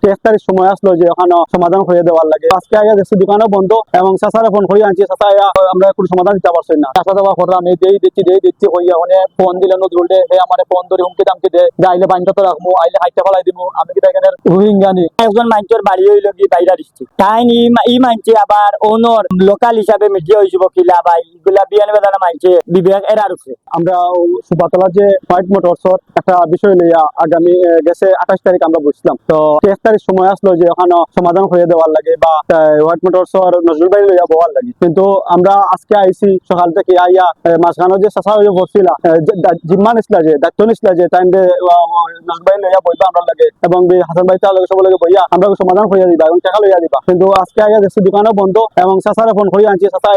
1 তারিখ সময় আসলো যে ওখানে সমাধান করে দেওয়ার লাগে। আজকে আগে দেখছি দোকানও বন্ধ এবং চাচারে ফোন করে আনছি, চাচা আমরা কোনো সমাধান দিতে পারছি না। চাচা দেওয়া করে আমি দিচ্ছি হইয়া ওখানে ফোন দিলে নজরুল দে আমার ফোন ধরে হুমকি দামকি দে যে আইলে বান্ধব তো রাখবো, আইলে হাইটা ফেলাই দিব। আমি কি এখানে রোহিঙ্গানি একজন মানুষের বাড়ি হইল কি বাইরা দিচ্ছি তাই ই মানছে আবার ওনর লোকাল হিসাবে মিডিয়া হয়েছিল কিলা বা ইগুলা বিয়ানি বেদানা মানছে বিবেক এরার উপরে। আমরা সুপাতলা যে হোয়াইট মোটরস একটা বিষয় লইয়া আগামী গেছে 28 তারিখ আমরা বুঝলাম। তো 1 তারিখ সময় আসলো যে ওখানে সমাধান করে দেওয়ার লাগে বা হোয়াইট মোটরস নজরুল বাড়ি লইয়া বওয়ার লাগে। কিন্তু আমরা আজকে আইসি সকাল থেকে আইয়া মাঝখানে যে চাষা হয়ে বসছিলা জিম্মা নিসলা যে দায়িত্ব নিসলা যে টাইম নজরুল বাড়ি লইয়া বইবা আমরা লাগে এবং হাসান ভাই তার লগে সব লগে বইয়া আমরা সমাধান করিয়া দিবা এবং টাকা লইয়া দিবা। কিন্তু আজকে আইয়া দেখছি দোকানও বন্ধ এবং চাচারে ফোন করে আনছি, চাচা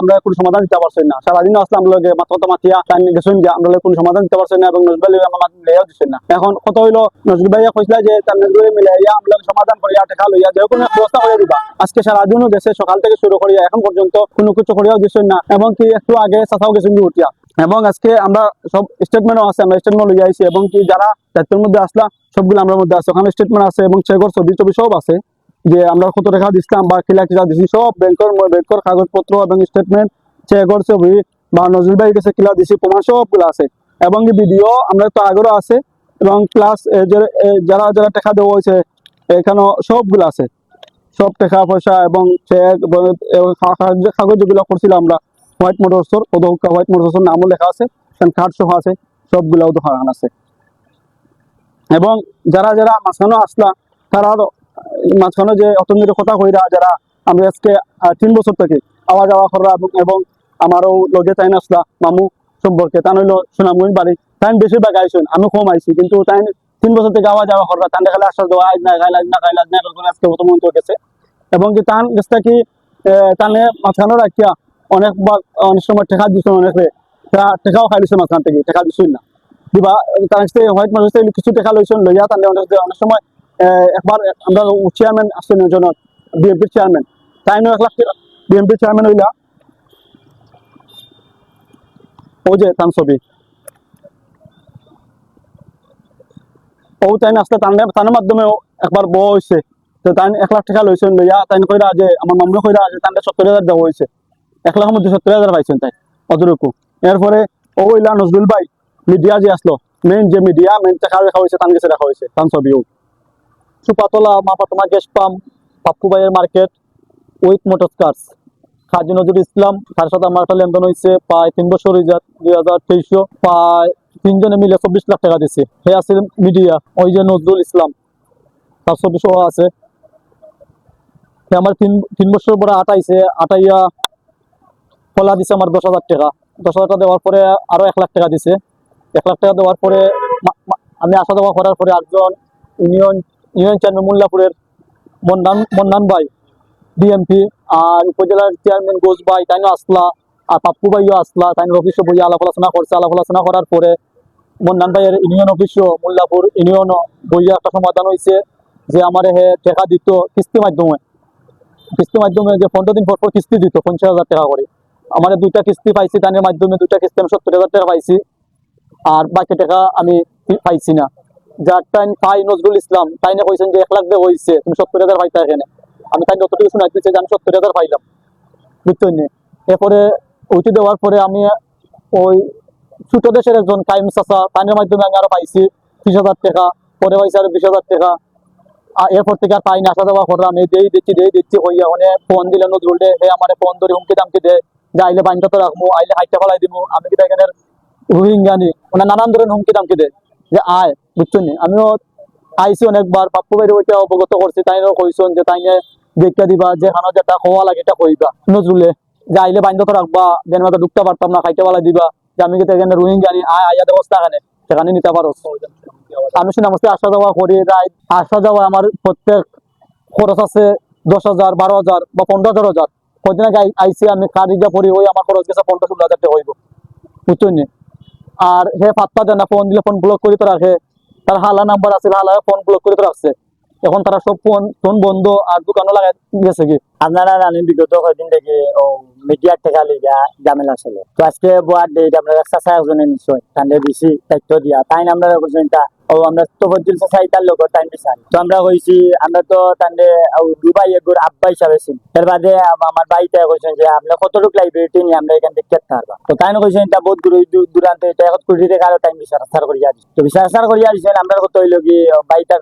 আমরা কোনো সমাধান দিতে পারছি না। সারাদিন আসলাম লগে মাথা মাতিয়া গেছেন যে আমরা কোনো সমাধান দিতে পারছি না এবং নজরুল ভাই আমার লেয়াও দিচ্ছেন না। এখন কত হইলো নজরুল ভাইয়া কইসলা যে তার নজরুল মিলাইয়া আমরা সমাধান করিয়া টাকা লইয়া যে কোনো ব্যবস্থা করে দিবা। আজকে সারাদিনও গেছে সকাল থেকে শুরু করিয়া এখন পর্যন্ত কোনো কিছু করিয়াও দিচ্ছেন না এবং কি একটু আগে চাচাও গেছেন উঠিয়া। এবং আজকে আমরা সব স্টেটমেন্টও আছে, আমরা স্টেটমেন্ট লইয়া আইছি এবং কি যারা দায়িত্বের মধ্যে আসলা সবগুলো আমরা মধ্যে আছে, ওখানে স্টেটমেন্ট আছে এবং চেকর ছবি সব আছে যে আমরা কত টাকা দিচ্ছিলাম বা কিলা কিলা দিছি সব ব্যাংকের কাগজপত্র এবং স্টেটমেন্ট চেকর ছবি বা নজরুল ভাই কাছে কিলা দিছি প্রমাণ সবগুলো আছে এবং ভিডিও আমরা তো আগেরও আছে এবং প্লাস যারা যারা টাকা দেওয়া হয়েছে এখানে সবগুলো আছে, সব টাকা পয়সা এবং চেক কাগজ যেগুলো করছিলাম আমরা হোয়াইট মোটরসর অধ্যক্ষ হোয়াইট মোটরসর নামও লেখা আছে, কার্ড সহ আছে, সবগুলো দোকান আছে। এবং যারা যারা মাঝখানে আসলা তারা মাঝখানে যে অর্থনীতির কথা কইরা যারা আমি আজকে 3 বছর থেকে আওয়া যাওয়া করা এবং আমারও লগে তাই আসলা মামু সম্পর্কে তাই হইলো সুনামগঞ্জ বাড়ি তাই বেশিরভাগ আইসেন, আমি কম আইসি কিন্তু তাই 3 বছর থেকে আওয়া যাওয়া করা তাই খালি আসা দেওয়া আজ না খাইল আজ না খাইল আজ না খাইল আজকে প্রথম গেছে এবং কি তান গেছটা কি তানে মাঝখানে রাখিয়া অনেক সময় টেকা দিচ্ছে অনেকে টেকাও খাই দিচ্ছে মাঝখান থেকে টেকা দিচ্ছই না দিবা তার হোয়াইট মানুষ কিছু টেকা লইছেন লইয়া তাহলে অনেক সময় একবার আমরা চেয়ারম্যান আসছেন একজন বিএনপির চেয়ারম্যান তাই 1 লাখ বিএনপির চেয়ারম্যান হইলা ও যে তার ছবি ও তাই আসলে তার মাধ্যমে একবার বউ হয়েছে তো তাই 1 লাখ টাকা লইছেন লইয়া তাই কইরা যে আমার মামলা কইরা যে তাদের 70,000 দেওয়া হয়েছে 1 লাখের মধ্যে 70,000 পাইছেন তাই অতটুকু। এরপরে ও হইলা নজরুল ভাই মিডিয়া যে আসলো মেইন যে মিডিয়া মেইন টাকা রাখা হয়েছে তার কাছে রাখা হয়েছে তার ছবিও সুপাতলা মাপাতমা গ্যাস পাম্প পাপ্পু ভাইয়ের market with motors curse Kazi Nazrul Islam তার সাথে আমার একটা লেনদেন হয়েছে প্রায় 3 বছর 2023 প্রায় 3 জনে মিলে 24 লাখ টাকা দিছে। হে আছে মিডিয়া ওই যে নজরুল ইসলাম তার ছবি সহ আছে। আমার 3 বছর পরে আটাইয়া কলা দিছে আমার 10,000 টাকা 10,000 টাকা দেওয়ার পরে আরো 1 লাখ টাকা দিছে। 1 লাখ টাকা দেওয়ার পরে আমি আসা যাওয়া করার পরে একজন ইউনিয়ন চেয়ারম্যান মোল্লাপুরের মন্নান ভাই ডিএমপি আর উপজেলার চেয়ারম্যান গোস ভাই তাই আসলা আর পাপ্পু ভাইও আসলা তাই অফিসে বইয়া আলাপ আলোচনা করছে। আলাপ আলোচনা করার পরে মন্নান ভাইয়ের ইউনিয়ন অফিসও মোল্লাপুর ইউনিয়ন বইয়া একটা সমাধান হয়েছে যে আমার হে টাকা দিত কিস্তি মাধ্যমে যে 15 দিন পর কিস্তি দিত 50,000 টাকা করে। আমার 2টা কিস্তি পাইছি তাদের মাধ্যমে 2টা কিস্তি আমি 70,000 টাকা পাইছি আর বাকি টাকা আমি পাইছি না। যার টাইম পাই নজরুল ইসলাম তাই না কইছেন যে 1 লাখ দিয়ে হয়েছে তুমি 70,000 পাইতা এখানে আমি তাই যতটুকু শোনাই দিচ্ছি যে আমি 70,000 পাইলাম বুঝছেন। এরপরে ওইটি দেওয়ার পরে আমি ওই ছোট দেশের একজন কাইম চাচা তাইনের মাধ্যমে আমি আরো পাইছি 30,000 টাকা পরে পাইছি আরো 20,000 টাকা। এরপর থেকে আর পাই না আসা যাওয়া করে আমি দিচ্ছি হইয়া অনেক ফোন দিলে নজরুল দে আমার ফোন ধরে হুমকি দামকি দে যে আইলে বান্ধব তো রাখবো আইলে হাইটা ফেলাই দিব। আমি কি এখানে রোহিঙ্গানি ওনার নানান ধরনের হুমকি দামকি দে যে আয় বুঝছেন। আমিও আইসি অনেকবার পাপ্পু ভাইয়ের ওইটা অবগত করছি তাইও কইছেন যে তাইনে দেখা দিবা যে হানো যেটা খাওয়া লাগে এটা কইবা নজরুলে যে আইলে বান্ধব রাখবা যেন মাথা ঢুকতে পারতাম না খাইতে ফেলাই দিবা যে আমি কি এখানে রোহিঙ্গানি আয়া ব্যবস্থা এখানে সেখানে নিতে পারো। আমি শুনে আসা যাওয়া করি আসা যাওয়া আমার প্রত্যেক খরচ আছে 10,000 12,000 বা 15,000 কদিন আগে আইসি আমি কারিজা পড়ি ওই আমার খরচ গেছে 15-16,000 টাকা হইব বুঝছেন। আর হে পাত্তা দেয় না, ফোন দিলে ফোন ব্লক করে তো রাখে, তার হালা নাম্বার আছে হালা ফোন ব্লক করে তো রাখছে। এখন তারা সব ফোন বন্ধ আর দোকানও লাগাই গেছে কি। আপনারা জানেন বিগত কয়েকদিন থেকে মিডিয়ার টেকা লিগা ঝামেলা চলে তো আজকে বোয়ার ডেট আপনারা চাষা একজনে নিশ্চয় তাদের বেশি দায়িত্ব দিয়া তাই আমরা বলছেন ও আমরা তফজিল সোসাইটার লোক টাইম দিছাই তো আমরা কইছি আমরা তো তান্ডে দুবাই এগুর আব্বা হিসাবে ছিল এর বাদে আমার ভাইটা কইছেন যে আমরা কতটুকু লাইব্রেরিতে নিয়ে আমরা এখান থেকে কেটে পারবা তো তাই কইছেন এটা বহুত দূরান্ত এটা 1 কোটি টাকা টাইম বিচার করিয়া দিছে তো বিচার করিয়া দিছেন আমরা কত হইলো কি ভাইটার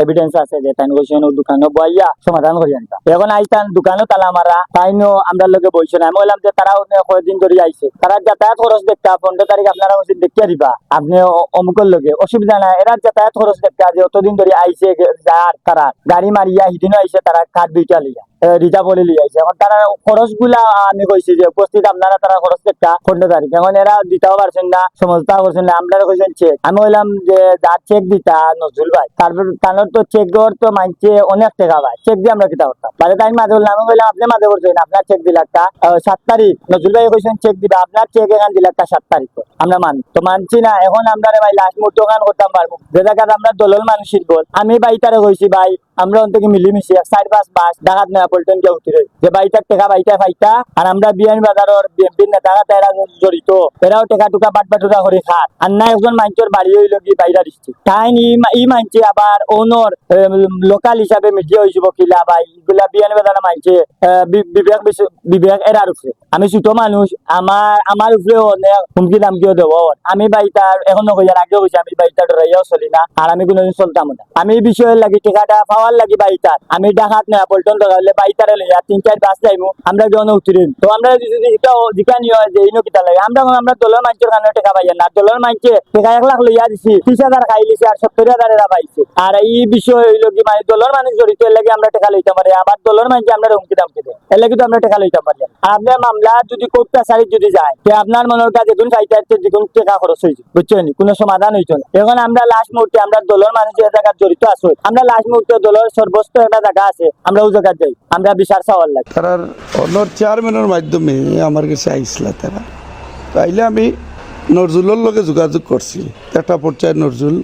এভিডেন্স আছে যে তাই কইছেন ও দোকানে বইয়া সমাধান করিয়া দিতা এখন আইতান দোকানও তালা মারা তাইনো আমরা লোকে বইছেন আমি বললাম যে তারা কয়েকদিন ধরে আইছে তারা যাতায়াত খরচ দেখতা 15 তারিখ আপনারা কইছেন দেখিয়া দিবা আপনি অমুকের লোকে অসুবিধা নাই এরা যাতায়াত খরচ দেখতা যে অতদিন ধরে আইছে যার তারা গাড়ি মারিয়া হিদিনও আইছে তারা কাঠ দুইটা লিয়া রিজার্ভ বলে লিয়ে আইছে এখন তারা খরচ গুলা আমি কইছি যে উপস্থিত আপনারা তারা খরচ দেখতা 15 তারিখ এখন এরা দিতেও পারছেন না সমঝতাও করছেন না আমরা কইছেন চেক আমি বললাম যে যার চেক দিতা নজরুল ভাই তারপর তানোর তো চেক দেওয়ার তো মানছে অনেক টাকা ভাই চেক দিয়ে আমরা কিতা করতাম বাদে তাই মাঝে বললাম আমি বললাম আপনি মাঝে করছেন আপনার চেক দিলাকটা 7 তারিখ নজরুল ভাই কইছেন চেক দিবা আপনার চেক এখান দিলাকটা 7 তারিখ আমরা মানি তো মানছি না এখন আমরা ভাই লাস্ট মুহূর্তে ওখান করতাম পারবো যে জায়গায় আমরা দলল মানুষের বল আমি ভাই তারে কইছি ভাই আমরা অন্তকে মিলিমিশি 4-5 বাস ডাকাত না পল্টন কে উঠিরে যে বাইটার টাকা বাইটা ফাইতা আর আমরা বিয়ান বাজারের বিএনপির নেতারা তারা জড়িত এরাও টাকা টুকা বাটবাটুরা করে খাত আর না একজন মানুষের বাড়ি হইল কি বাইরা দিচ্ছে তাই ই মানছে আবার ওনর লোকাল হিসাবে মিডিয়া হইব কিলা ভাই এগুলা বিয়ান বাজারে মানছে বিবেক এরার উপরে আমি ছোট মানুষ আমার উপরে অনেক হুমকি দামকিও দেব আমি বাইটার এখনো কইয়ার আগে কইছি আমি বাইটা ডরাইয়াও চলি না আর আমি কোনোদিন চলতাম না আমি এই বিষয়ের লাগি টাকাটা পাওয়ার লাগি বাইটার আমি ডাকাত না পল্টন দগালে বাইটারে লইয়া 3-4 বাস যাইমু আমরা গণ উঠিরিম তো আমরা যদি জিকানি হয় যে ইনো কিতা লাগে আমরা দলের মানুষের কারণে টাকা পাইয়া না দলের মানুষে টাকা 1 লাখ লইয়া দিছি 30,000 খাই লিছি আর 70,000 এরা পাইছে আর এই বিষয় হইল কি মানে দলের মানুষ জড়িত এর লাগি আমরা টাকা লইতে পারি আবার দলের মানুষে আমরা হুমকি দামকি দেয় এর লাগি তো আমরা টাকা লইতে পারি আর আপনার মামলা যদি কোর্ট কাছারি যদি যায় তো আপনার মনের কাছে দেখুন চাইতে আসছে দেখুন টাকা খরচ হয়েছে বুঝছেন কোনো সমাধান হইতো না এখন আমরা লাস্ট মুহূর্তে আমরা দলের মানুষ যে জায়গায় জড়িত আছো আমরা লাস্ট মুহূর্তে দলের সর্বোচ্চ একটা জায়গা আছে আমরা ওই জায়গায় যাই আমরা বিচার চাওয়ার লাগে তার অনর চেয়ারম্যানের মাধ্যমে আমার কাছে আইসল তারা তাইলে আমি নজরুলের লগে যোগাযোগ করছি একটা পর্যায়ে নজরুল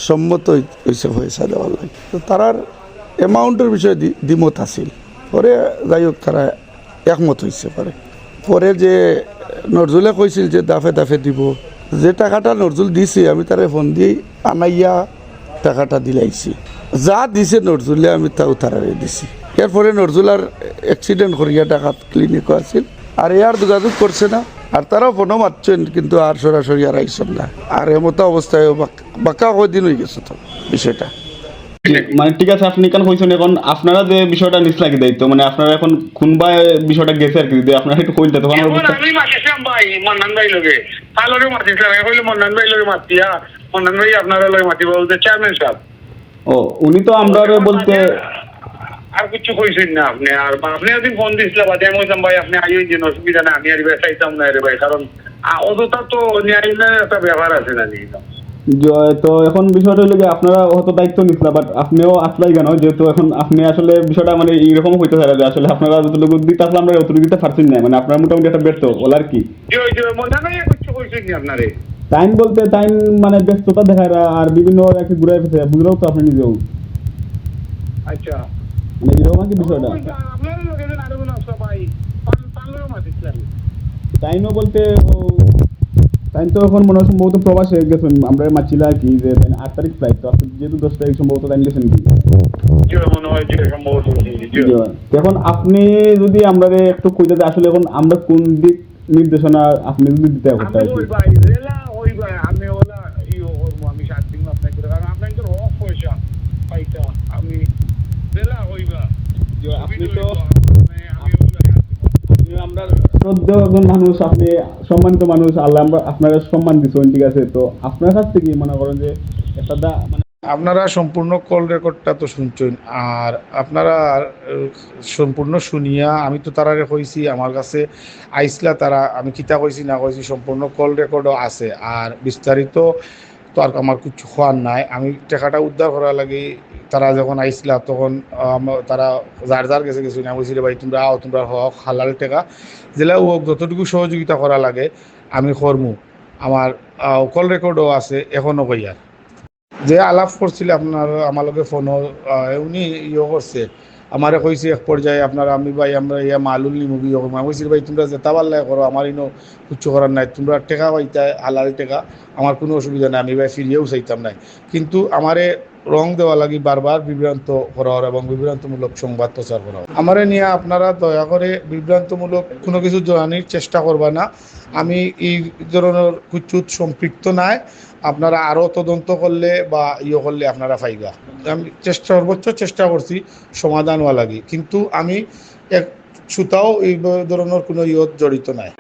সম্মত হয়েছে দেওয়ার লাগে তো তারার অ্যামাউন্টের বিষয়ে দ্বিমত আছিল পরে যাই হোক তারা একমত হয়েছে পরে যে নজরুলে কইছিল যে দাফে দাফে দিব যে টাকাটা নজরুল দিছে আমি তারে ফোন দিয়ে আনাইয়া টাকাটা দিলাইছি যা দিছে নজরুলে আমি তাও তারারে দিছি এরপরে নজরুল আর অ্যাক্সিডেন্ট করিয়া ডাকাত ক্লিনিকও আছিল আর আর যোগাযোগ করছে না আর তারাও ফোনও মারছেন কিন্তু আর সরাসরি আর আইসব না আর এমতো অবস্থায় বাঁকা কয়দিন হয়ে গেছে তো বিষয়টা মানে ঠিক আছে আপনি কেন কইছেন এখন আপনারা যে বিষয়টা নিচ লাগি দায়িত্ব মানে আপনারা এখন কোনবা বিষয়টা গেছে আর কি যদি আপনারা একটু কইতে তখন আমি মাতিছিলাম ভাই মন্নান ভাই লগে তাহলে মাতিছিলাম কইলে মন্নান ভাই লগে মাতিয়া মন্নান ভাই আপনারা লগে মাতিব বলতে চেয়ারম্যান সাহেব ও উনি তো আমরা বলতে আর কিছু কইছেন না আপনি আর আপনি একদিন ফোন দিয়েছিলেন বাদে আমি বললাম ভাই আপনি আইও যে অসুবিধা না আমি আর চাইতাম না রে ভাই কারণ অযথা তো ন্যায় একটা ব্যাপার আছে না তো এখন বিষয়টা হলো যে আপনারা হয়তো দায়িত্ব নিচ্ছিলেন বাট আপনিও আসলাই কেন যেহেতু এখন আপনি আসলে বিষয়টা মানে এইরকম হইতে পারে যে আসলে আপনারা যতটুকু দিতে আসলে আমরা অতটুকু দিতে পারছেন না মানে আপনারা মোটামুটি একটা ব্যর্থ বলার কি মনে নাই কিছু কইছেন না আপনারে টাইম বলতে টাইম মানে ব্যস্ততা দেখায় আর বিভিন্ন একটু ঘুরে ফেসে বুঝলেও তো আপনি নিজেও আচ্ছা মানে এরকম কি বিষয়টা আপনারা লগে আরো না সবাই পারলেও মাতিছিলেন টাইমও বলতে টাইম তো এখন মনে হয় সম্ভবত প্রবাসে গেছেন আমরা মাছিলা কি যে 8 তারিখ ফ্লাইট তো আপনি যেহেতু 10 তারিখ সম্ভবত টাইম গেছেন কি মনে হয় যে সম্ভবত এখন আপনি যদি আমরা একটু কইতে আসলে এখন আমরা কোন দিক নির্দেশনা আপনি যদি দিতে করতে আমি ওলা ইও করবো আমি 7 দিন আপনাকে কারণ আপনার তো অফ পয়সা পাইতা আমি জেলা হইবা আপনি তো আমরা শ্রদ্ধেয় একজন মানুষ আপনি সম্মানিত মানুষ আল্লাহ আমরা আপনারা সম্মান দিচ্ছেন ঠিক আছে তো আপনার কাছ থেকে মনে করেন যে একটা মানে আপনারা সম্পূর্ণ কল রেকর্ডটা তো শুনছেন আর আপনারা সম্পূর্ণ শুনিয়া আমি তো তারা কইছি আমার কাছে আইসলা তারা আমি কিতা কইছি না কইছি সম্পূর্ণ কল রেকর্ডও আছে আর বিস্তারিত তো আর আমার কিছু হওয়ার নাই আমি টাকাটা উদ্ধার করার লাগে তারা যখন আইসলা তখন তারা যার গেছে কিছু না বলছিল ভাই তোমরা আও তোমরা হক হালাল টাকা জেলা ও যতটুকু সহযোগিতা করা লাগে আমি করমু আমার কল রেকর্ডও আছে এখনও কইয়ার যে আলাপ করছিল আপনার আমার লগে ফোনও উনি ইয়ে করছে আমারে কইছে এক পর্যায়ে আপনারা আমি ভাই আমরা ইয়া মালুল নিমুগি আমি কইছি ভাই তোমরা যেটা পারলে করো আমার ইনো কিচ্ছু করার নাই তোমরা টেকা পাইতা হালাল টেকা আমার কোনো অসুবিধা নাই আমি ভাই ফিরিয়েও চাইতাম নাই কিন্তু আমারে রং দেওয়া লাগি বারবার বিভ্রান্ত করা এবং বিভ্রান্তমূলক সংবাদ প্রচার করা আমারে নিয়ে আপনারা দয়া করে বিভ্রান্তমূলক কোনো কিছু জানানোর চেষ্টা করবা না আমি এই ধরনের কুচুত সম্পৃক্ত নাই আপনারা আরও তদন্ত করলে বা করলে আপনারা পাইবা আমি সর্বোচ্চ চেষ্টা করছি সমাধান হওয়া লাগি কিন্তু আমি এক সুতাও এই ধরনের কোনো জড়িত নাই।